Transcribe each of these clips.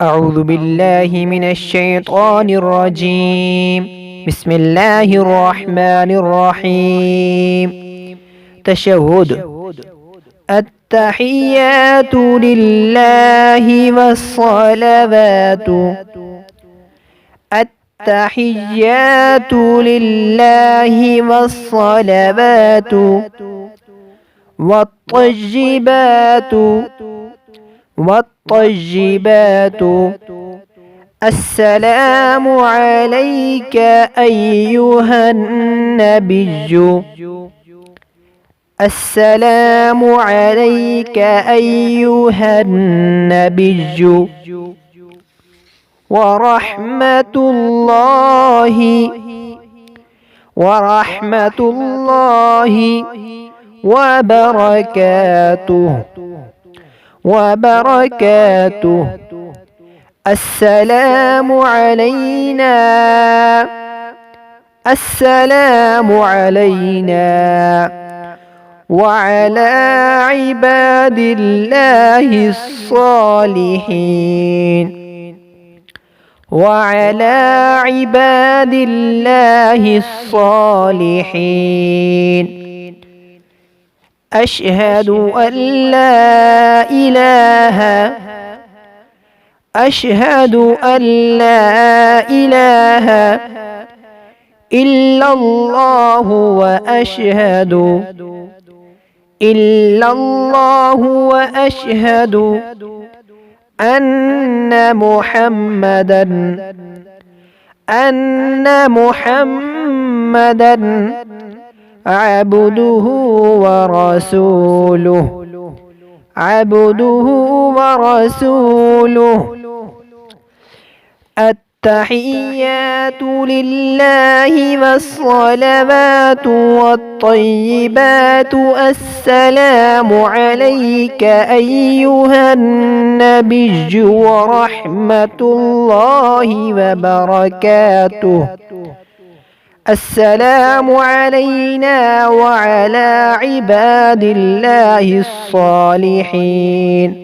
أعوذ بالله من الشيطان الرجيم. بسم الله الرحمن الرحيم. تشهد. التحيات لله والصلوات. التحيات لله والصلوات والطيبات السلام عليك أيها النبي. السلام عليك أيها النبي ورحمة الله وبركاته. السلام علينا وعلى عباد الله الصالحين. أشهد أن لا إله إلا الله وأشهد أن محمدا عبده ورسوله. التحيات لله والصلوات والطيبات السلام عليك أيها النبي ورحمة الله وبركاته. السلام علينا وعلى عباد الله الصالحين.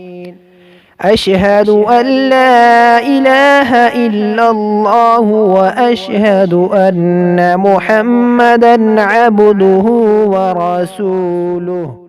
أشهد أن لا إله إلا الله وأشهد أن محمدا عبده ورسوله.